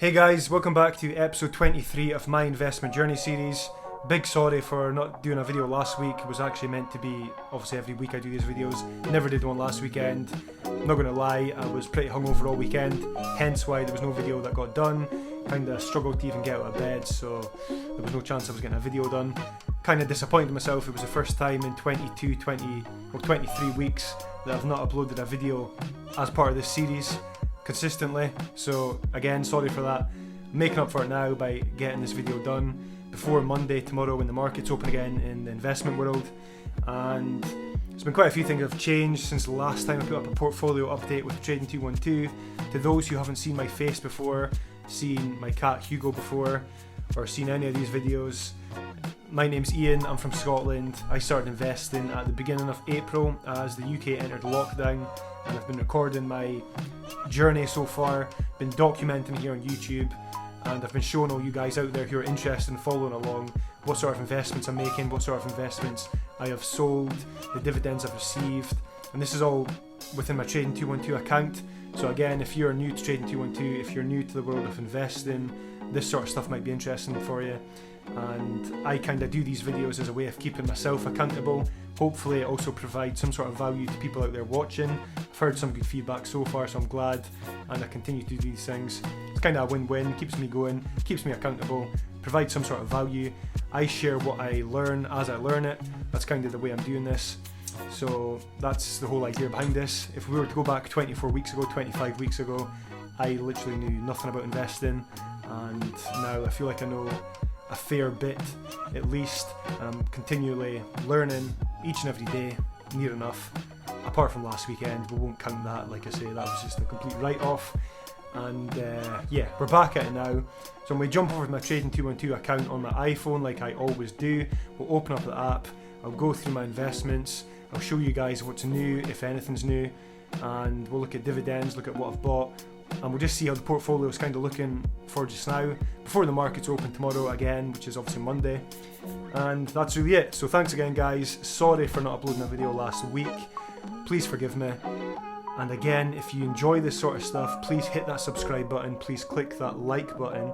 Hey guys, welcome back to episode 23 of my investment journey series. Big sorry for not doing a video last week. It was actually meant to be, obviously every week I do these videos. Never did one last weekend. I'm not gonna lie, I was pretty hungover all weekend, hence why there was no video that got done. Kinda struggled to even get out of bed, so there was no chance I was getting a video done. Kinda disappointed myself. It was the first time in 23 weeks that I've not uploaded a video as part of this series consistently, so again, sorry for that. I'm making up for it now by getting this video done before Monday, tomorrow, when the markets open again in the investment world. And there's been quite a few things that have changed since the last time I put up a portfolio update with Trading 212. To those who haven't seen my face before, seen my cat Hugo before, or seen any of these videos, my name's Ian, I'm from Scotland. I started investing at the beginning of April as the UK entered lockdown, and I've been recording my journey so far, been documenting here on YouTube, and I've been showing all you guys out there who are interested in following along what sort of investments I'm making, what sort of investments I have sold, the dividends I've received, and this is all within my Trading 212 account. So again, if you're new to Trading 212, if you're new to the world of investing, this sort of stuff might be interesting for you. And I kind of do these videos as a way of keeping myself accountable. Hopefully it also provides some sort of value to people out there watching. I've heard some good feedback so far, so I'm glad, and I continue to do these things. It's kind of a win-win, keeps me going, keeps me accountable, provides some sort of value. I share what I learn as I learn it. That's kind of the way I'm doing this. So that's the whole idea behind this. If we were to go back 24 weeks ago, 25 weeks ago, I literally knew nothing about investing, and now I feel like I know a fair bit at least. I'm continually learning each and every day, near enough, apart from last weekend. We won't count that, like I say, that was just a complete write-off. And yeah, we're back at it now. So I'm going to jump over to my Trading 212 account on my iPhone like I always do. We'll open up the app, I'll go through my investments, I'll show you guys what's new, if anything's new, and we'll look at dividends, look at what I've bought, and we'll just see how the portfolio is kind of looking for just now before the markets open tomorrow again, which is obviously Monday. And that's really it. So thanks again guys, sorry for not uploading a video last week, please forgive me. And again, if you enjoy this sort of stuff, please hit that subscribe button, please click that like button.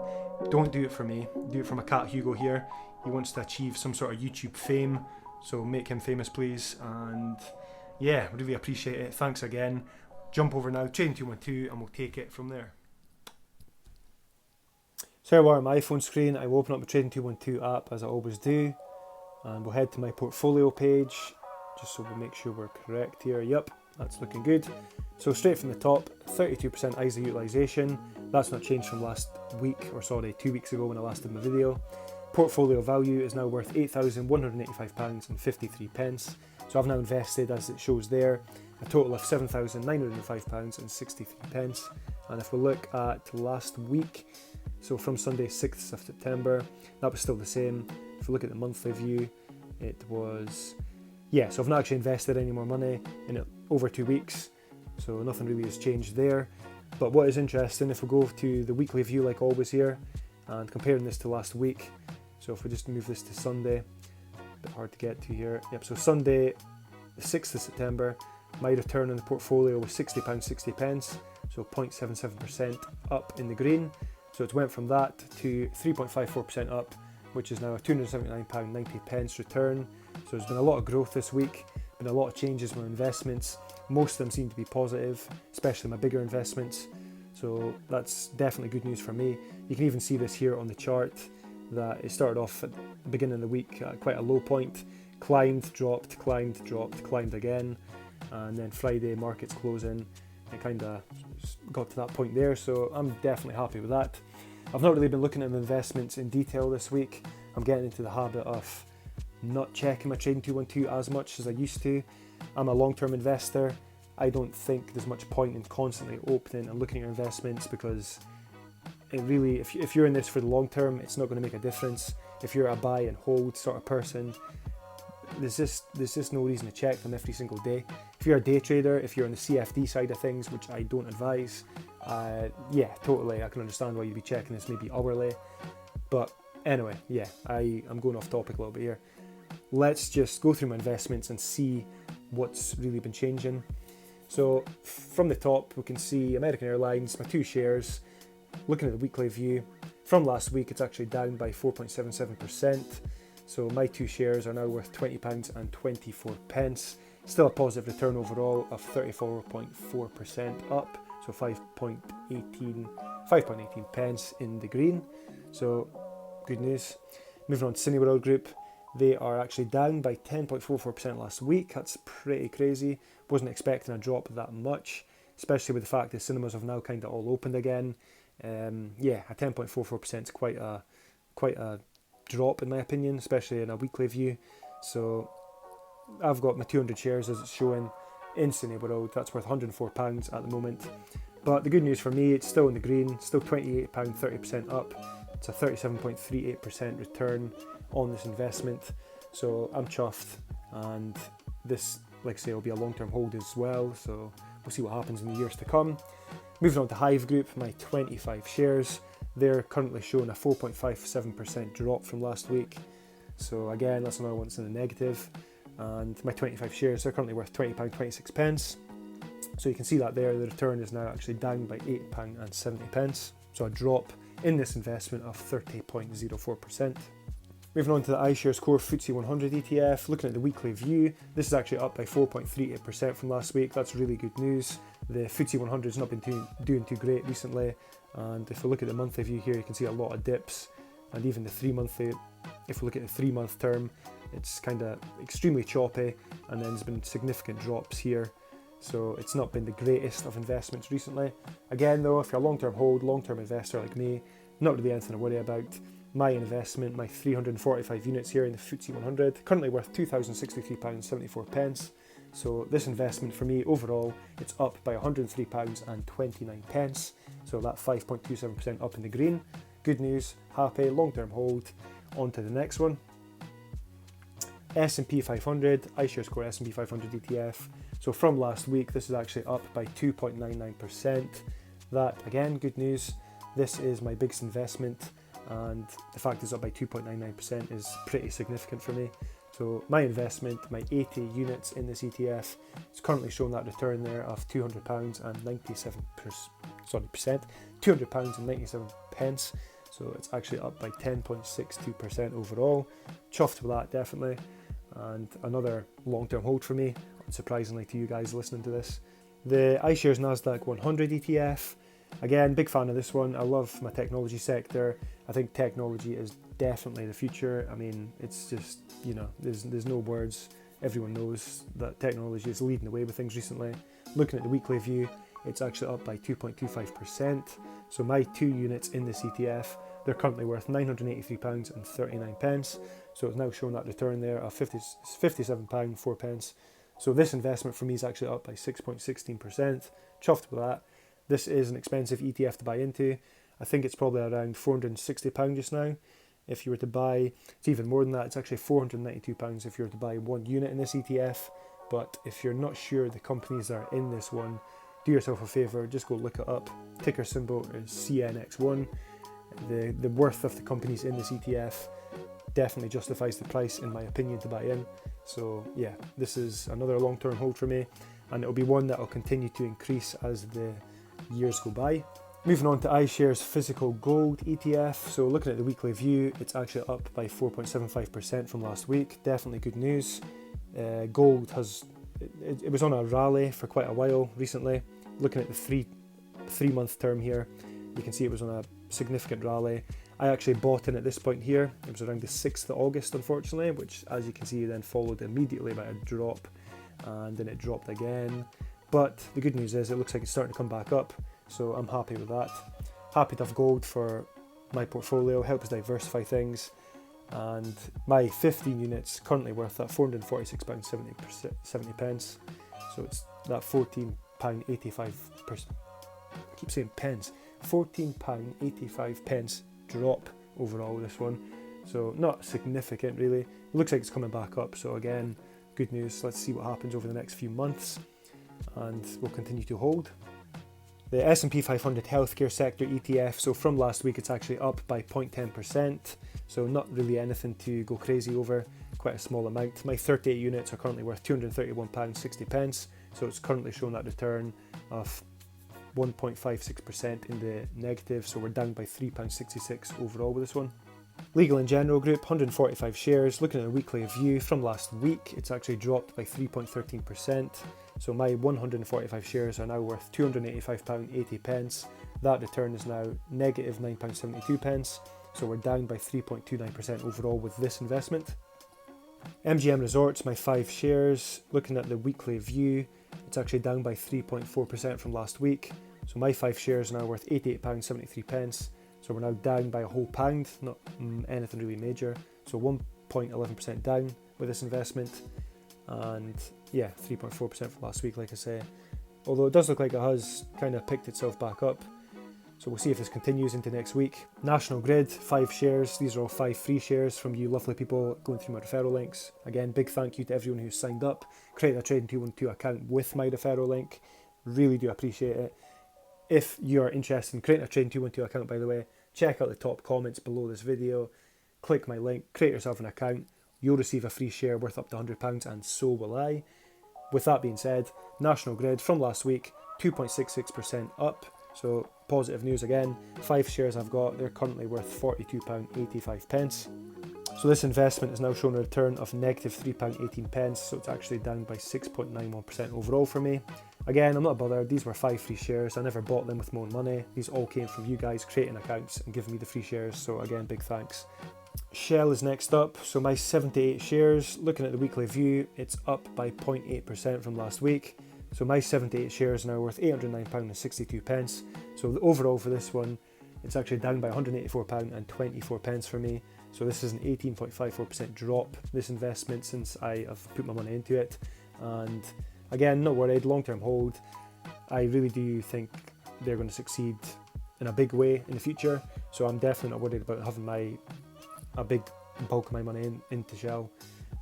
Don't do it for me, do it for my cat Hugo here. He wants to achieve some sort of YouTube fame, so make him famous please. And yeah, really appreciate it, thanks again. Jump over now, Trading 212, and we'll take it from there. So here we are on my iPhone screen. I will open up the Trading 212 app as I always do, and we'll head to my portfolio page just so we make sure we're correct here. Yep, that's looking good. So straight from the top, 32% ISA utilization. That's not changed from last week, or sorry, 2 weeks ago when I last did my video. Portfolio value is now worth £8,185.53. So I've now invested, as it shows there, a total of £7,905.63. And if we look at last week, so from Sunday 6th of September, that was still the same. If we look at the monthly view, it was, yeah, so I've not actually invested any more money in it over 2 weeks, so nothing really has changed there. But what is interesting, if we go to the weekly view like always here, and comparing this to last week, so if we just move this to Sunday, a bit hard to get to here. Yep, so Sunday the 6th of September, my return on the portfolio was £60.60, so 0.77% up in the green. So it went from that to 3.54% up, which is now a £279.90 return. So there's been a lot of growth this week, been a lot of changes in my investments. Most of them seem to be positive, especially my bigger investments. So that's definitely good news for me. You can even see this here on the chart, that it started off at the beginning of the week at quite a low point, climbed, dropped, climbed, dropped, climbed again, and then Friday markets closing, it kind of got to that point there, so I'm definitely happy with that. I've not really been looking at my investments in detail this week. I'm getting into the habit of not checking my Trading 212 as much as I used to. I'm a long-term investor. I don't think there's much point in constantly opening and looking at your investments, because it really, if you're in this for the long term, it's not going to make a difference. If you're a buy and hold sort of person, there's just no reason to check them every single day. If you're a day trader, if you're on the CFD side of things, which I don't advise, yeah, totally, I can understand why you'd be checking this maybe hourly. But anyway, yeah, I'm going off topic a little bit here. Let's just go through my investments and see what's really been changing. So from the top, we can see American Airlines, my 2 shares. Looking at the weekly view, from last week it's actually down by 4.77%. So my 2 shares are now worth £20.24. Still a positive return overall of 34.4% up, so 5.18 pence in the green. So good news. Moving on to Cineworld Group, they are actually down by 10.44% last week. That's pretty crazy. Wasn't expecting a drop that much, especially with the fact that cinemas have now kind of all opened again. Yeah, a 10.44% is quite a drop in my opinion, especially in a weekly view. So I've got my 200 shares as it's showing in Cineworld. That's worth £104 at the moment. But the good news for me, it's still in the green, still £28, 30% up. It's a 37.38% return on this investment. So I'm chuffed, and this, like I say, will be a long-term hold as well. So we'll see what happens in the years to come. Moving on to Hive Group, my 25 shares. They're currently showing a 4.57% drop from last week. So again, that's another one that's in the negative. And my 25 shares are currently worth £20.26. So you can see that there, the return is now actually down by £8.70. So a drop in this investment of 30.04%. Moving on to the iShares Core FTSE 100 ETF, looking at the weekly view, this is actually up by 4.38% from last week. That's really good news. The FTSE 100 has not been doing too great recently, and if we look at the monthly view here, you can see a lot of dips, and even the 3-monthly, if we look at the 3-month term, it's kind of extremely choppy, and then there's been significant drops here. So it's not been the greatest of investments recently. Again though, if you're a long-term hold, long-term investor like me, not really anything to worry about. My investment, my 345 units here in the FTSE 100, currently worth £2,063.74. So this investment for me overall, it's up by £103.29. So that 5.27% up in the green. Good news, happy, long-term hold. On to the next one. S&P 500, iShares Core S&P 500 ETF. So from last week, this is actually up by 2.99%. That, again, good news. This is my biggest investment, and the fact it's up by 2.99% is pretty significant for me. So my investment, my 80 units in this ETF, is currently showing that return there of £200.97. So it's actually up by 10.62% overall. Chuffed with that, definitely. And another long-term hold for me, unsurprisingly to you guys listening to this. The iShares Nasdaq 100 ETF. Again, big fan of this one. I love my technology sector. I think technology is definitely the future. I mean, it's just, you know, there's no words. Everyone knows that technology is leading the way with things recently. Looking at the weekly view, it's actually up by 2.25%. So my 2 units in this ETF, they're currently worth £983.39. So it's now showing that return there of £57.04. So this investment for me is actually up by 6.16%. Chuffed with that. This is an expensive ETF to buy into. I think it's probably around £460 just now. If you were to buy, it's even more than that. It's actually £492 if you were to buy 1 unit in this ETF. But if you're not sure the companies that are in this one, do yourself a favour, just go look it up. Ticker symbol is CNX1. The worth of the companies in this ETF definitely justifies the price, in my opinion, to buy in. So yeah, this is another long-term hold for me, and it'll be one that will continue to increase as the years go by. Moving on to iShares Physical Gold ETF. So looking at the weekly view, it's actually up by 4.75% from last week. Definitely good news. Gold has, it was on a rally for quite a while recently. Looking at the three-month term here, you can see it was on a significant rally. I actually bought in at this point here. It was around the 6th of August, unfortunately, which, as you can see, then followed immediately by a drop, and then it dropped again. But the good news is it looks like it's starting to come back up, so I'm happy with that. Happy to have gold for my portfolio, helps diversify things, and my 15 units currently worth that £446.70. So it's that £14.85. I keep saying pence. £14.85 drop overall this one, so not significant really. It looks like it's coming back up, so again, good news. Let's see what happens over the next few months, and we'll continue to hold. The S&P 500 Healthcare Sector ETF, so from last week it's actually up by 0.10%, so not really anything to go crazy over, quite a small amount. My 38 units are currently worth £231.60, so it's currently showing that return of 1.56% in the negative, so we're down by £3.66 overall with this one. Legal & General Group, 145 shares. Looking at a weekly view from last week, it's actually dropped by 3.13%. So my 145 shares are now worth £285.80. That return is now negative £9.72. So we're down by 3.29% overall with this investment. MGM Resorts, my 5 shares. Looking at the weekly view, it's actually down by 3.4% from last week. So my 5 shares are now worth £88.73. So we're now down by a whole pound, not anything really major. So 1.11% down with this investment. And yeah, 3.4% from last week, like I say. Although it does look like it has kind of picked itself back up. So we'll see if this continues into next week. National Grid, 5 shares. These are all 5 free shares from you lovely people going through my referral links. Again, big thank you to everyone who's signed up, created a Trading 212 account with my referral link. Really do appreciate it. If you are interested in creating a Trading 212 account, by the way, check out the top comments below this video. Click my link, create yourself an account. You'll receive a free share worth up to £100, and so will I. With that being said, National Grid from last week, 2.66% up. So positive news again. 5 shares I've got, they're currently worth £42.85. So this investment is now showing a return of negative £3.18, so it's actually down by 6.91% overall for me. Again, I'm not bothered, these were 5 free shares, I never bought them with my own money. These all came from you guys creating accounts and giving me the free shares, so again, big thanks. Shell is next up, so my 78 shares, looking at the weekly view, it's up by 0.8% from last week. So my 78 shares are now worth £809.62. So overall for this one, it's actually down by £184.24 for me. So this is an 18.54% drop, this investment, since I have put my money into it. And again, not worried, long-term hold. I really do think they're going to succeed in a big way in the future. So I'm definitely not worried about having a big bulk of my money into Shell.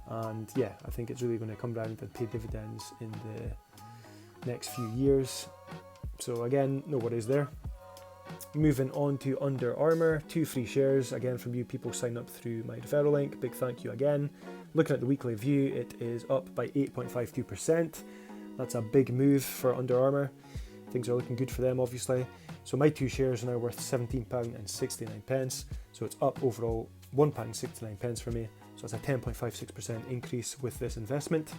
And yeah, I think it's really going to come round and pay dividends in the next few years. So again, no worries there. Moving on to Under Armour, 2 free shares, again from you people sign up through my referral link, big thank you again. Looking at the weekly view, it is up by 8.52%. That's a big move for Under Armour. Things are looking good for them, obviously. So my 2 shares are now worth £17.69, so it's up overall £1.69 for me. So it's a 10.56% increase with this investment.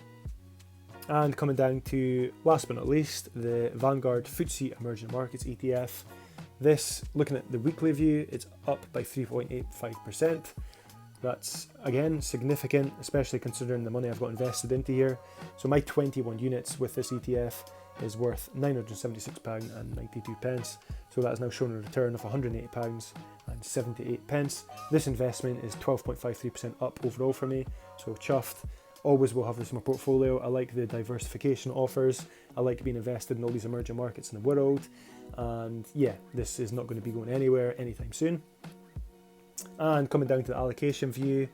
And coming down to, last but not least, the Vanguard FTSE Emerging Markets ETF. This, looking at the weekly view, it's up by 3.85%. That's, again, significant, especially considering the money I've got invested into here. So my 21 units with this ETF is worth £976.92. So that is now showing a return of £180.78. This investment is 12.53% up overall for me, so chuffed. Always will have this in my portfolio. I like the diversification offers. I like being invested in all these emerging markets in the world. And yeah, this is not going to be going anywhere anytime soon. And coming down to the allocation view,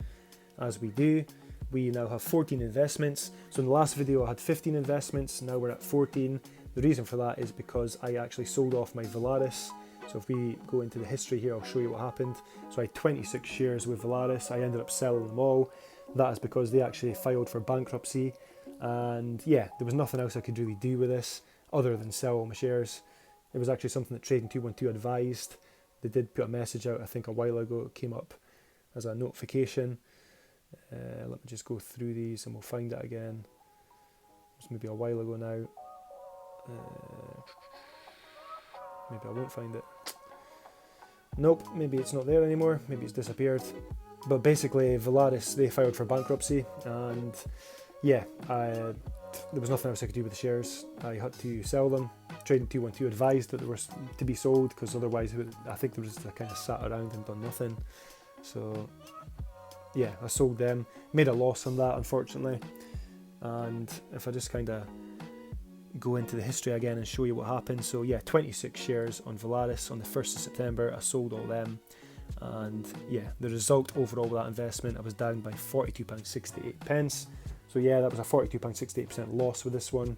as we do, we now have 14 investments. So in the last video I had 15 investments, now we're at 14. The reason for that is because I actually sold off my Valaris. So if we go into the history here, I'll show you what happened. So I had 26 shares with Valaris. I ended up selling them all. That is because they actually filed for bankruptcy, and yeah, there was nothing else I could really do with this other than sell all my shares. It was actually something that Trading 212 advised. They did put a message out, I think a while ago, it came up as a notification. Let me just go through these and we'll find it again. It's maybe a while ago now. Maybe I won't find it. Nope, maybe it's not there anymore, maybe it's disappeared. But basically, Valaris, they filed for bankruptcy, and yeah, there was nothing else I could do with the shares. I had to sell them. Trading 212 advised that they were to be sold, because otherwise I think they were just kind of sat around and done nothing. So yeah, I sold them, made a loss on that, unfortunately. And if I just kind of go into the history again and show you what happened. So yeah, 26 shares on Valaris on the 1st of September, I sold all them. And yeah, the result overall with that investment, I was down by £42.68. So yeah, that was a 42.68% loss with this one,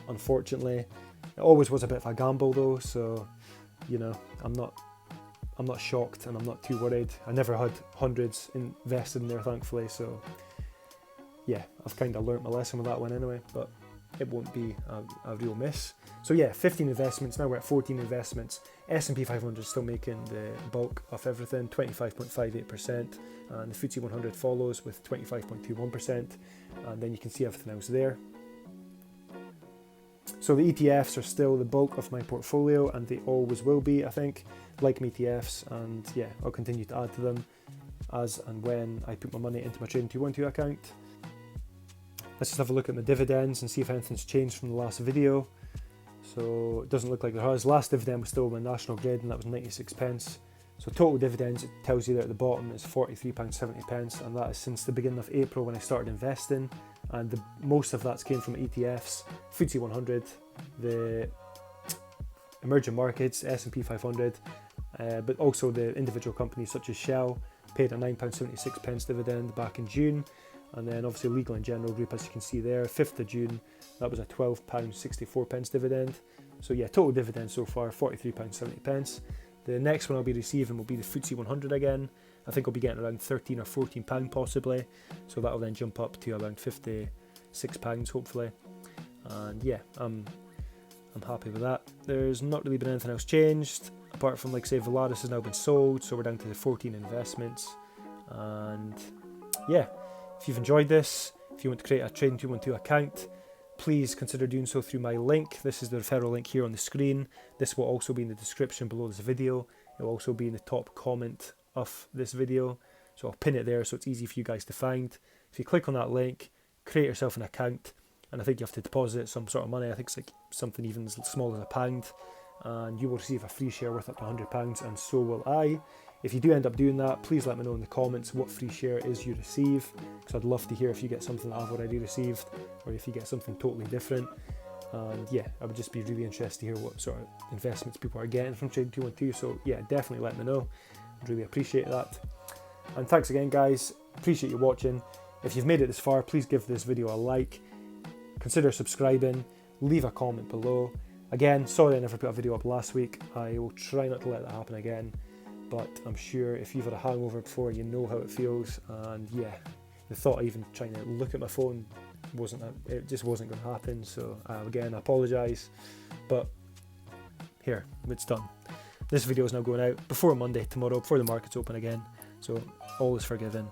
unfortunately. It always was a bit of a gamble though, so you know, I'm not shocked and I'm not too worried. I never had hundreds invested in there, thankfully, so yeah, I've kind of learnt my lesson with that one anyway. But it won't be a real miss. So yeah, 15 investments, now we're at 14 investments. S&P 500 is still making the bulk of everything, 25.58%, and the FTSE 100 follows with 25.21%, and then you can see everything else there. So the ETFs are still the bulk of my portfolio, and they always will be, I think. Like my ETFs, and yeah, I'll continue to add to them as and when I put my money into my Trading212 account. Let's just have a look at my dividends and see if anything's changed from the last video. So it doesn't look like there has. Last dividend was still my National Grid, and that was 96 pence. So total dividends, it tells you there at the bottom, is £43.70, and that is since the beginning of April when I started investing. And most of that's came from ETFs, FTSE 100, the emerging markets, S&P 500, but also the individual companies such as Shell paid a £9.76 dividend back in June. And then obviously Legal and General Group, as you can see there, 5th of June, that was a £12.64 dividend. So yeah, total dividend so far, £43.70. The next one I'll be receiving will be the FTSE 100 again. I think I'll be getting around £13 or £14 possibly. So that'll then jump up to around £56 hopefully. And yeah, I'm happy with that. There's not really been anything else changed, apart from, like say, Valaris has now been sold, so we're down to the 14 investments. And yeah, if you've enjoyed this, if you want to create a Trading212 account, please consider doing so through my link. This is the referral link here on the screen. This will also be in the description below this video. It will also be in the top comment of this video. So I'll pin it there so it's easy for you guys to find. If you click on that link, create yourself an account, and I think you have to deposit some sort of money. I think it's like something even as small as £1, and you will receive a free share worth up to £100, and so will I. If you do end up doing that, please let me know in the comments what free share is you receive, because I'd love to hear if you get something that I've already received, or if you get something totally different. And yeah, I would just be really interested to hear what sort of investments people are getting from Trading212. So yeah, definitely let me know. I'd really appreciate that. And thanks again, guys. Appreciate you watching. If you've made it this far, please give this video a like. Consider subscribing. Leave a comment below. Again, sorry I never put a video up last week. I will try not to let that happen again. But I'm sure if you've had a hangover before, you know how it feels. And yeah, the thought of even trying to look at my phone it just wasn't going to happen. So again, I apologise, but here, it's done. This video is now going out before Monday, tomorrow, before the markets open again. So all is forgiven.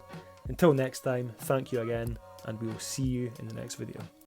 Until next time, thank you again, and we will see you in the next video.